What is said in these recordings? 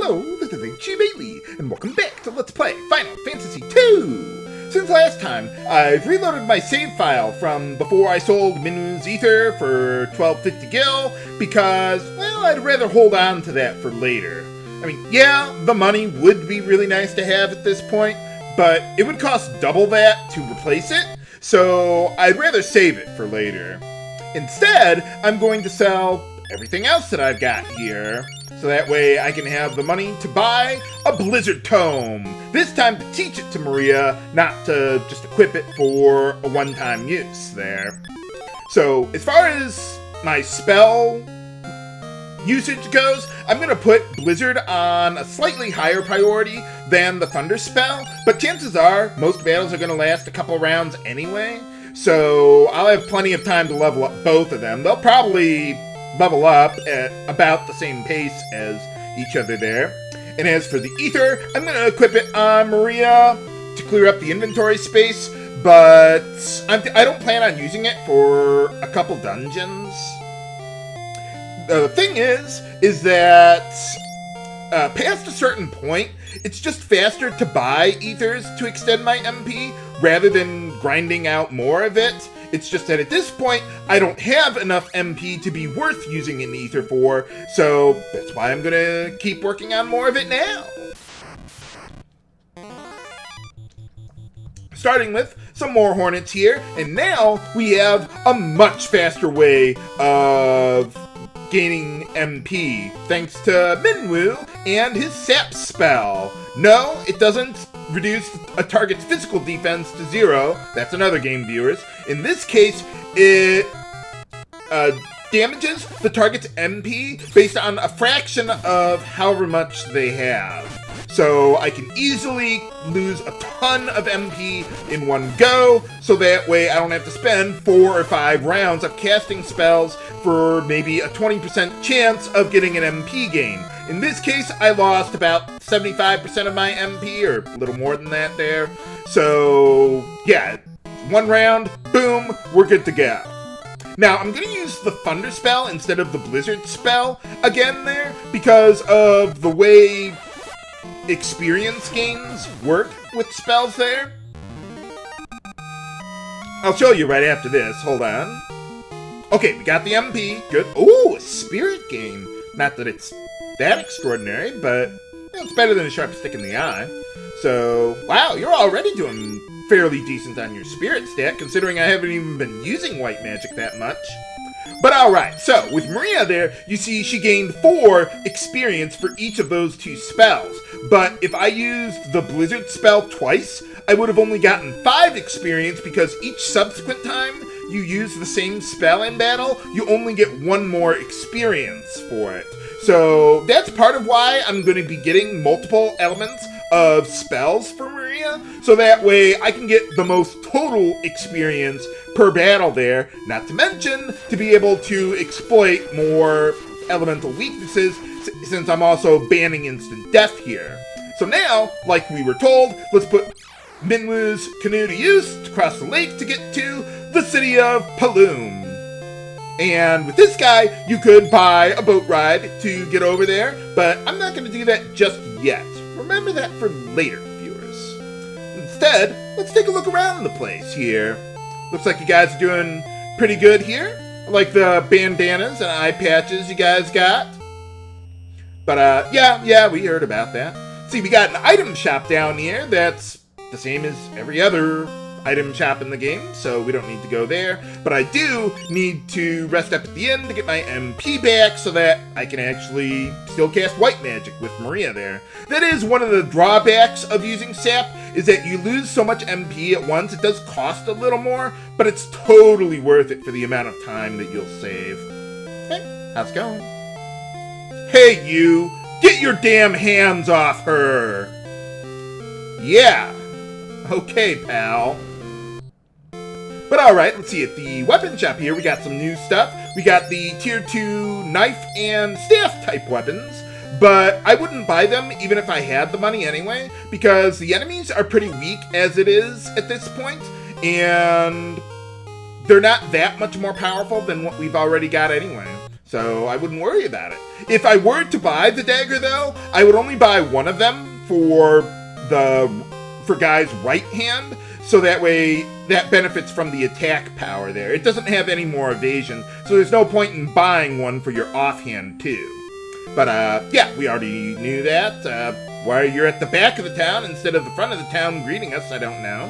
Hello, this is H.G. Bailey, and welcome back to Let's Play Final Fantasy II! Since last time, I've reloaded my save file from before I sold Minwu's Ether for 1250 gil, because, well, I'd rather hold on to that for later. I mean, yeah, the money would be really nice to have at this point, but it would cost double that to replace it, so I'd rather save it for later. Instead, I'm going to sell everything else that I've got here, so that way I can have the money to buy a Blizzard Tome. This time to teach it to Maria, not to just equip it for a one-time use there. So, as far as my spell usage goes, I'm going to put Blizzard on a slightly higher priority than the Thunder spell, but chances are most battles are going to last a couple rounds anyway, so I'll have plenty of time to level up both of them. They'll probably level up at about the same pace as each other there. And as for the Ether, I'm going to equip it on Maria to clear up the inventory space, but I don't plan on using it for a couple dungeons. The thing is that past a certain point, it's just faster to buy Ethers to extend my MP rather than grinding out more of it. It's just that at this point, I don't have enough MP to be worth using an Ether for, so that's why I'm gonna keep working on more of it now. Starting with some more Hornets here, and now we have a much faster way of gaining MP, thanks to Minwu and his Sap spell. No, it doesn't reduce a target's physical defense to 0. That's another game, viewers. In this case, it damages the target's MP based on a fraction of however much they have. So I can easily lose a ton of MP in one go, so that way I don't have to spend 4 or 5 rounds of casting spells for maybe a 20% chance of getting an MP gain. In this case, I lost about 75% of my MP, or a little more than that there. So, yeah, one round, boom, we're good to go. Now, I'm going to use the Thunder spell instead of the Blizzard spell again there, because of the way experience gains work with spells there. I'll show you right after this, hold on. Okay, we got the MP, good. Ooh, a spirit gain. Not that it's that extraordinary, but it's better than a sharp stick in the eye. So, wow, you're already doing fairly decent on your spirit stat, considering I haven't even been using white magic that much. But alright, so with Maria there, you see she gained 4 experience for each of those 2 spells. But if I used the Blizzard spell twice, I would have only gotten 5 experience, because each subsequent time you use the same spell in battle, you only get 1 more experience for it. So that's part of why I'm going to be getting multiple elements of spells for Maria, so that way I can get the most total experience per battle there, not to mention to be able to exploit more elemental weaknesses, since I'm also banning instant death here. So now, like we were told, let's put Minwu's canoe to use to cross the lake to get to the city of Paloom. And with this guy, you could buy a boat ride to get over there, but I'm not going to do that just yet. Remember that for later, viewers. Instead, let's take a look around the place here. Looks like you guys are doing pretty good here. I like the bandanas and eye patches you guys got. But, yeah, we heard about that. See, we got an item shop down here that's the same as every other item shop in the game, so we don't need to go there. But I do need to rest up at the end to get my MP back so that I can actually still cast white magic with Maria there. That is one of the drawbacks of using Sap, is that you lose so much MP at once. It does cost a little more, but it's totally worth it for the amount of time that you'll save. Hey, how's it going? Hey, you! Get your damn hands off her! Yeah. Okay, pal. But alright, let's see, at the weapon shop here, we got some new stuff. We got the tier 2 knife and staff type weapons, but I wouldn't buy them even if I had the money anyway, because the enemies are pretty weak as it is at this point, and they're not that much more powerful than what we've already got anyway. So I wouldn't worry about it. If I were to buy the dagger, though, I would only buy one of them for Guy's right hand, so that way that benefits from the attack power there. It doesn't have any more evasion, so there's no point in buying one for your offhand too. But yeah, we already knew that. Why you're at the back of the town instead of the front of the town greeting us, I don't know.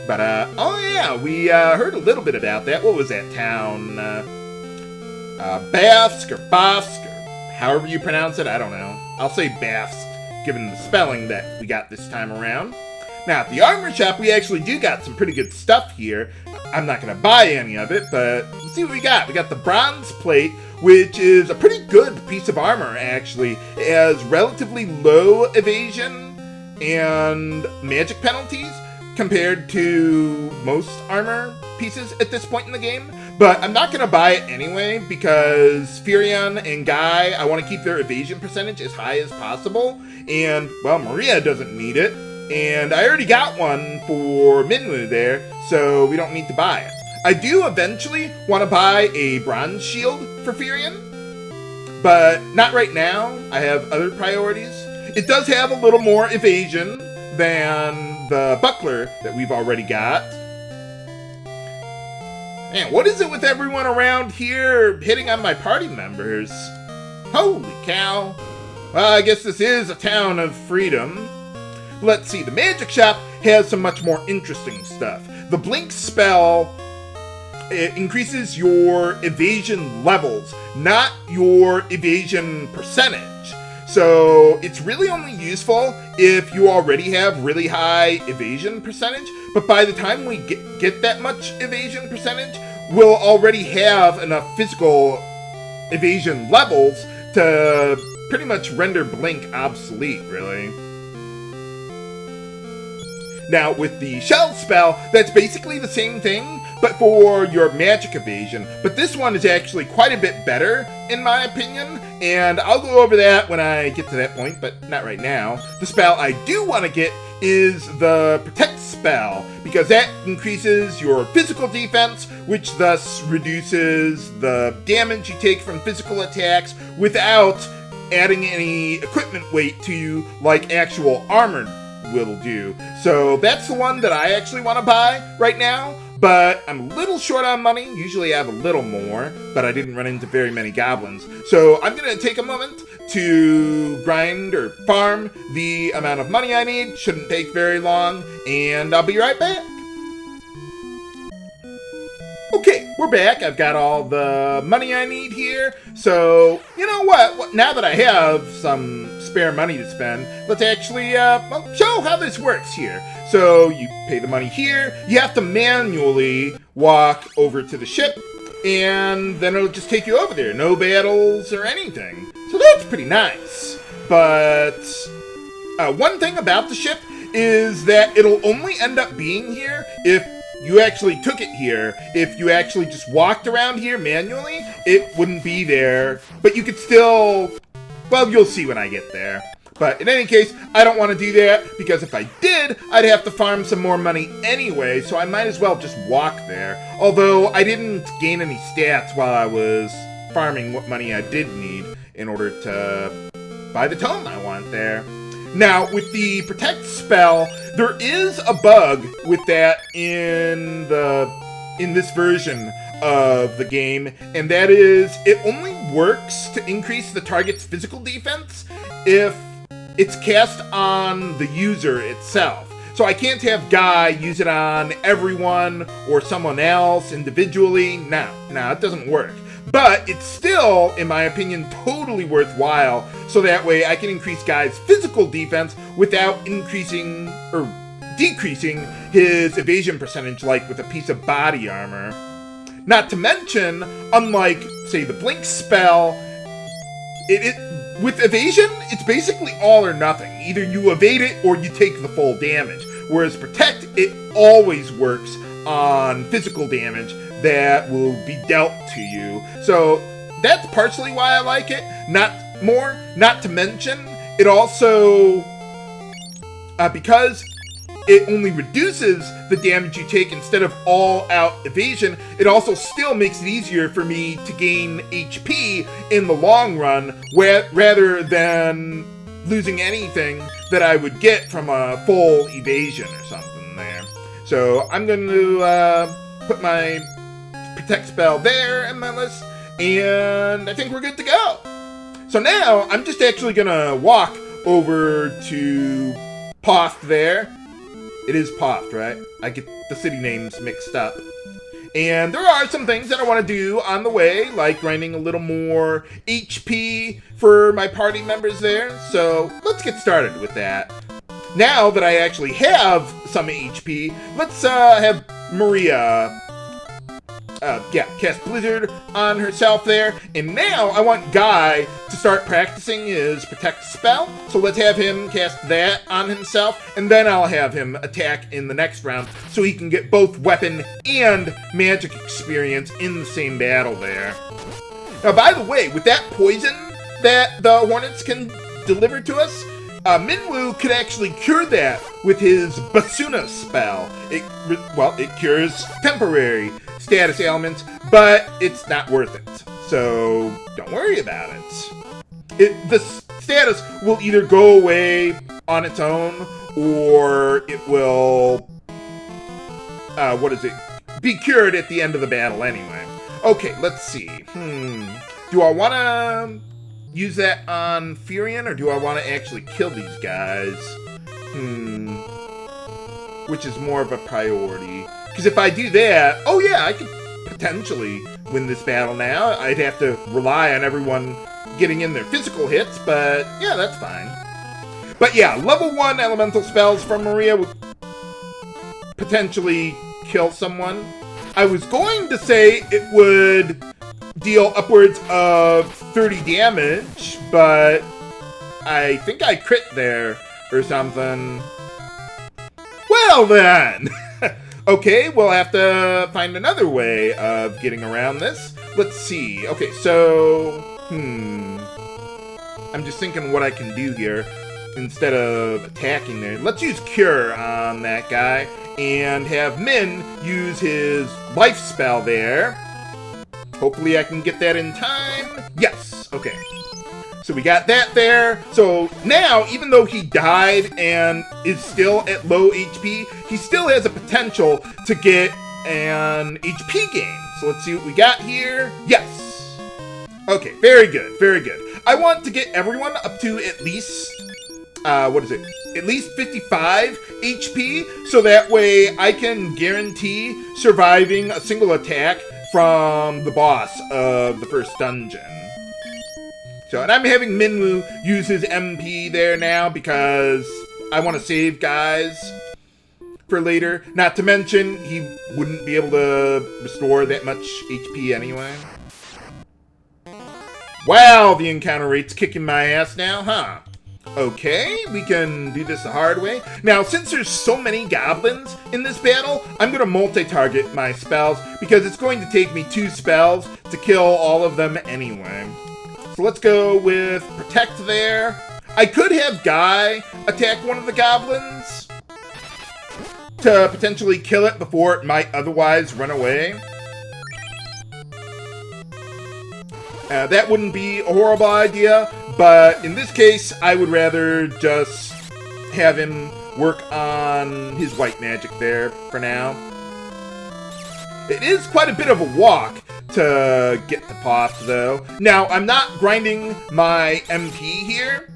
But oh yeah, we heard a little bit about that. What was that town? Bafsk or Bofsk, or however you pronounce it, I don't know. I'll say Bafsk, given the spelling that we got this time around. Now, at the armor shop, we actually do got some pretty good stuff here. I'm not going to buy any of it, but let's see what we got. We got the bronze plate, which is a pretty good piece of armor, actually. It has relatively low evasion and magic penalties compared to most armor pieces at this point in the game. But I'm not going to buy it anyway, because Firion and Guy, I want to keep their evasion percentage as high as possible. And, well, Maria doesn't need it. And I already got one for Minwu there, so we don't need to buy it. I do eventually want to buy a bronze shield for Firion, but not right now. I have other priorities. It does have a little more evasion than the buckler that we've already got. Man, what is it with everyone around here hitting on my party members? Holy cow. Well, I guess this is a town of freedom. Let's see, the magic shop has some much more interesting stuff. The blink spell, it increases your evasion levels, not your evasion percentage. So it's really only useful if you already have really high evasion percentage, but by the time we get that much evasion percentage, we'll already have enough physical evasion levels to pretty much render blink obsolete, really. Now, with the shell spell, that's basically the same thing, but for your magic evasion. But this one is actually quite a bit better, in my opinion, and I'll go over that when I get to that point, but not right now. The spell I do want to get is the Protect spell, because that increases your physical defense, which thus reduces the damage you take from physical attacks without adding any equipment weight to you like actual armor will do. So that's the one that I actually want to buy right now, but I'm a little short on money. Usually I have a little more, but I didn't run into very many goblins. So I'm going to take a moment to grind or farm the amount of money I need. Shouldn't take very long, and I'll be right back. Okay, we're back. I've got all the money I need here. So, you know what? Now that I have some spare money to spend, let's actually show how this works here. So, you pay the money here. You have to manually walk over to the ship, and then it'll just take you over there. No battles or anything. So that's pretty nice. But one thing about the ship is that it'll only end up being here if you actually took it here. If you actually just walked around here manually, it wouldn't be there. But you could still, well, you'll see when I get there. But in any case, I don't want to do that, because if I did, I'd have to farm some more money anyway, so I might as well just walk there. Although I didn't gain any stats while I was farming what money I did need in order to buy the tome I want there. Now, with the Protect spell, there is a bug with that in this version of the game, and that is it only works to increase the target's physical defense if it's cast on the user itself. So I can't have Guy use it on everyone or someone else individually. No, it doesn't work. But it's still, in my opinion, totally worthwhile, so that way I can increase Guy's physical defense without increasing or decreasing his evasion percentage like with a piece of body armor. Not to mention, unlike, say, the Blink spell, with evasion, it's basically all or nothing. Either you evade it or you take the full damage. Whereas Protect, it always works on physical damage that will be dealt to you. So that's partially why I like it. Not to mention, it also, because it only reduces the damage you take instead of all-out evasion, it also still makes it easier for me to gain HP in the long run, rather than losing anything that I would get from a full evasion or something there. So I'm going to put my Protect spell there in my list, and I think we're good to go. So now I'm just actually going to walk over to Poft there. It is Poft, right? I get the city names mixed up. And there are some things that I want to do on the way, like grinding a little more HP for my party members there. So let's get started with that. Now that I actually have some HP, let's have Maria cast Blizzard on herself there. And now I want Guy to start practicing his Protect spell. So let's have him cast that on himself, and then I'll have him attack in the next round so he can get both weapon and magic experience in the same battle there. Now, by the way, with that poison that the Hornets can deliver to us, Minwoo could actually cure that with his Basuna spell. It cures temporary status ailments, but it's not worth it. So don't worry about it. The status will either go away on its own, or it will, be cured at the end of the battle anyway. Okay, let's see. Do I want to use that on Furion, or do I want to actually kill these guys? Which is more of a priority? Because if I do that, oh yeah, I could potentially win this battle now. I'd have to rely on everyone getting in their physical hits, but yeah, that's fine. But yeah, level 1 elemental spells from Maria would potentially kill someone. I was going to say it would deal upwards of 30 damage, but I think I crit there or something. Well then! Okay, we'll have to find another way of getting around this. Let's see. Okay, so... I'm just thinking what I can do here instead of attacking there. Let's use Cure on that guy and have Min use his life spell there. Hopefully I can get that in time. Yes! Okay. So we got that there. So now, even though he died and is still at low HP, he still has a potential to get an HP gain. So let's see what we got here. Yes. Okay, very good, very good. I want to get everyone up to at least, at least 55 HP, so that way I can guarantee surviving a single attack from the boss of the first dungeon. So, and I'm having Minwoo use his MP there now because I want to save guys for later. Not to mention, he wouldn't be able to restore that much HP anyway. Wow, the encounter rate's kicking my ass now, huh? Okay, we can do this the hard way. Now, since there's so many goblins in this battle, I'm going to multi-target my spells because it's going to take me 2 spells to kill all of them anyway. So let's go with Protect there. I could have Guy attack one of the goblins to potentially kill it before it might otherwise run away. That wouldn't be a horrible idea, but in this case, I would rather just have him work on his white magic there for now. It is quite a bit of a walk to get to Poft, though. Now, I'm not grinding my MP here,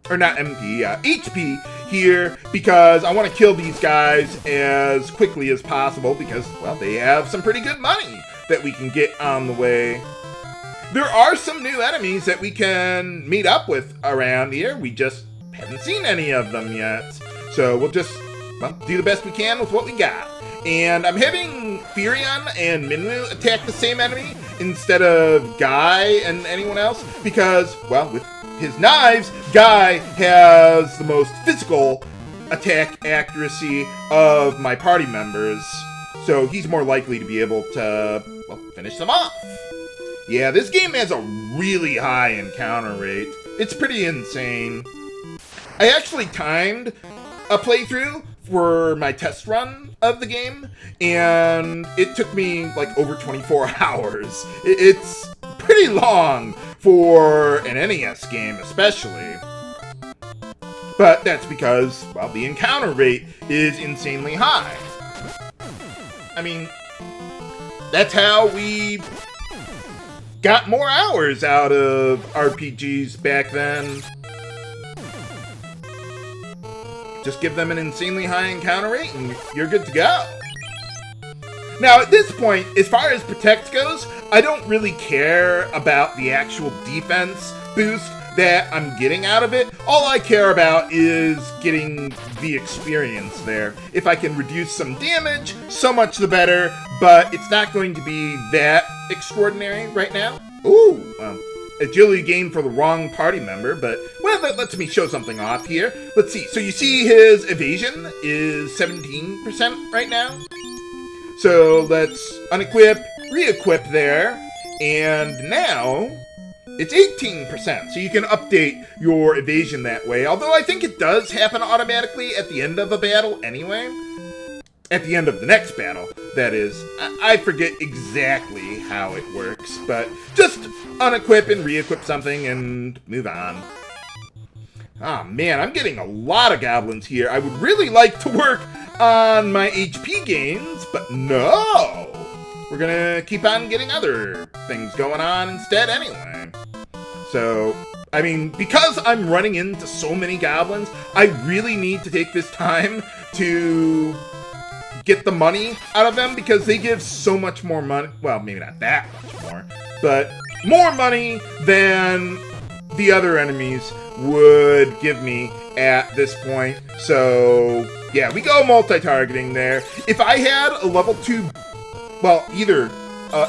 or not MP, HP here, because I want to kill these guys as quickly as possible, because, well, they have some pretty good money that we can get on the way. There are some new enemies that we can meet up with around here. We just haven't seen any of them yet. So we'll just, well, do the best we can with what we got. And I'm having Furion and Minwoo attack the same enemy instead of Guy and anyone else because, well, with his knives, Guy has the most physical attack accuracy of my party members. So he's more likely to be able to, well, finish them off. Yeah, this game has a really high encounter rate. It's pretty insane. I actually timed a playthrough for my test run of the game, and it took me like over 24 hours. It's pretty long for an NES game, especially. But that's because, well, the encounter rate is insanely high. I mean, that's how we got more hours out of RPGs back then. Just give them an insanely high encounter rate and you're good to go. Now, at this point, as far as Protect goes, I don't really care about the actual defense boost that I'm getting out of it. All I care about is getting the experience there. If I can reduce some damage, so much the better, but it's not going to be that extraordinary right now. Ooh, agility gain for the wrong party member, but, well, that lets me show something off here. Let's see. So you see his evasion is 17% right now. So let's unequip, re-equip there, and now it's 18%. So you can update your evasion that way, although I think it does happen automatically at the end of a battle anyway. At the end of the next battle, that is. I forget exactly how it works, but just unequip and re-equip something and move on. Oh man, I'm getting a lot of goblins here. I would really like to work on my HP gains, but no! We're gonna keep on getting other things going on instead anyway. So, I mean, because I'm running into so many goblins, I really need to take this time to get the money out of them because they give so much more money. Well, maybe not that much more, but more money than the other enemies would give me at this point. So, yeah, we go multi-targeting there. If I had a level 2, well, either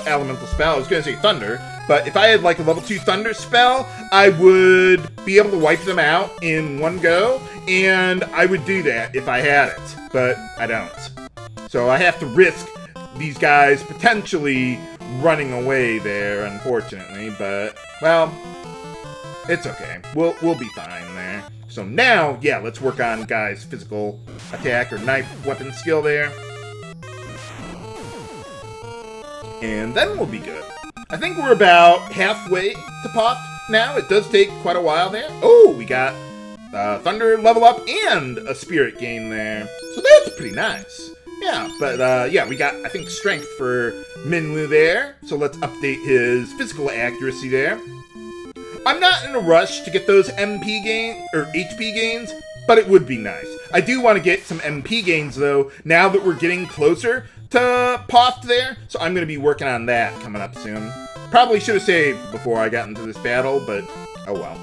elemental spell, I was going to say thunder, but if I had like a level 2 thunder spell, I would be able to wipe them out in one go, and I would do that if I had it, but I don't. So I have to risk these guys potentially running away there, unfortunately, but, well, it's okay. We'll be fine there. So now, yeah, let's work on Guy's physical attack or knife weapon skill there. And then we'll be good. I think we're about halfway to Poft now. It does take quite a while there. Oh, we got Thunder level up and a Spirit gain there. So that's pretty nice. Yeah, but yeah, we got, I think, Strength for Minwu there. So let's update his physical accuracy there. I'm not in a rush to get those MP gain or HP gains, but it would be nice. I do want to get some MP gains, though, now that we're getting closer to Poft there, so I'm going to be working on that coming up soon. Probably should have saved before I got into this battle, but oh well.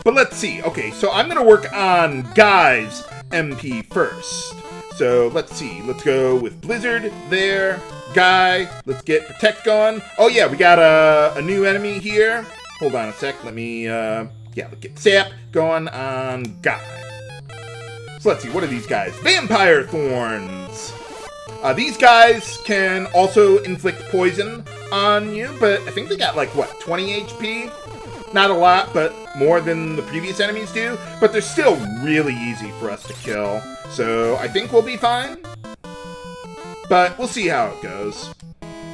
But let's see. Okay, so I'm going to work on Guy's MP first. So let's see. Let's go with Blizzard there. Guy. Let's get Protect going. Oh yeah, we got a new enemy here. Hold on a sec. Let me, yeah, let's get Sap going on Guy. So let's see. What are these guys? Vampire Thorns. These guys can also inflict poison on you, but I think they got like, what, 20 HP? Not a lot, but more than the previous enemies do. But they're still really easy for us to kill. So I think we'll be fine. But we'll see how it goes.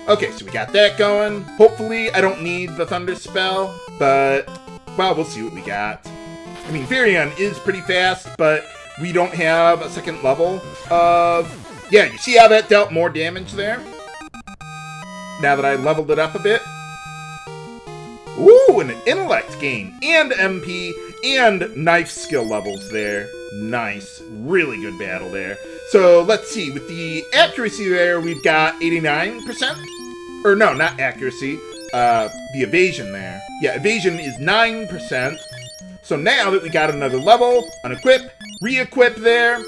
Okay, so we got that going. Hopefully I don't need the Thunder spell, but, well, we'll see what we got. I mean, Varian is pretty fast, but we don't have a second level of... Yeah, you see how that dealt more damage there? Now that I leveled it up a bit. Ooh, and an intellect gain, and MP, and knife skill levels there. Nice. Really good battle there. So, let's see. With the accuracy there, we've got 89%. Or no, not accuracy. The evasion there. Yeah, evasion is 9%. So now that we got another level, unequip, re-equip there.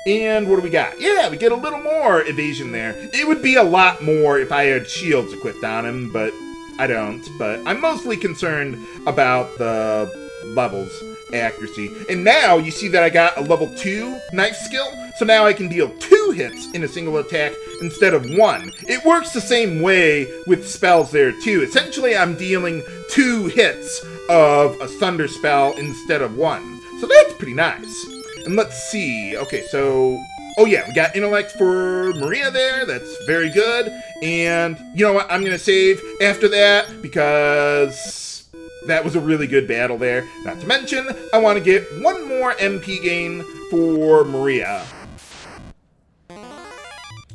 And what do we got? Yeah, we get a little more evasion there. It would be a lot more if I had shields equipped on him, but I don't. But I'm mostly concerned about the levels accuracy. And now you see that I got a level 2 knife skill. So now I can deal 2 hits in a single attack instead of 1. It works the same way with spells there too. Essentially I'm dealing 2 hits of a thunder spell instead of 1. So that's pretty nice. And let's see. Okay, so... Oh yeah, we got intellect for Maria there. That's very good. And you know what? I'm going to save after that because that was a really good battle there. Not to mention, I want to get one more MP gain for Maria.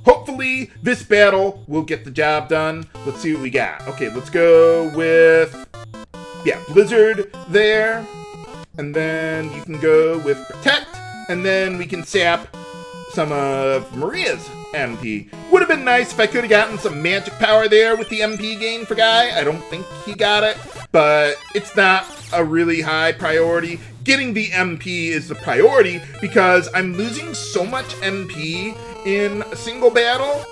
Hopefully, this battle will get the job done. Let's see what we got. Okay, let's go with... Yeah, Blizzard there. And then you can go with Protect. And then we can sap some of Maria's MP. Would have been nice if I could have gotten some magic power there with the MP gain for Guy. I don't think he got it, but it's not a really high priority. Getting the MP is the priority because I'm losing so much MP in a single battle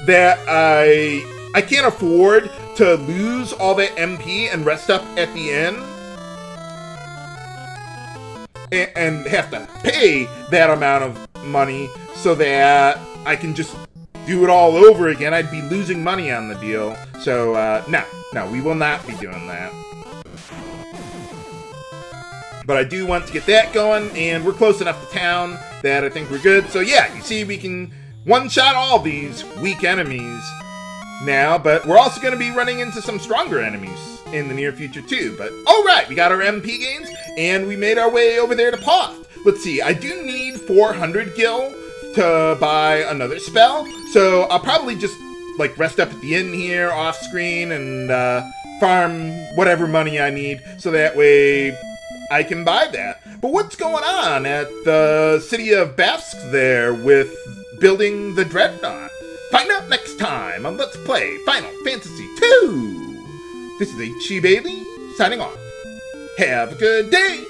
that I can't afford to lose all that MP and rest up at the end and have to pay that amount of money so that I can just do it all over again. I'd be losing money on the deal. So, no, we will not be doing that. But I do want to get that going, and we're close enough to town that I think we're good. So yeah, you see we can one-shot all these weak enemies now, but we're also going to be running into some stronger enemies in the near future too. But alright, we got our MP gains, and we made our way over there to Poft. Let's see, I do need 400 gil to buy another spell, so I'll probably just like rest up at the inn here off screen and farm whatever money I need so that way I can buy that. But what's going on at the city of Bafsk there with building the Dreadnought? Find out next time on Let's Play Final Fantasy II. This is H.C. Bailey signing off. Have a good day.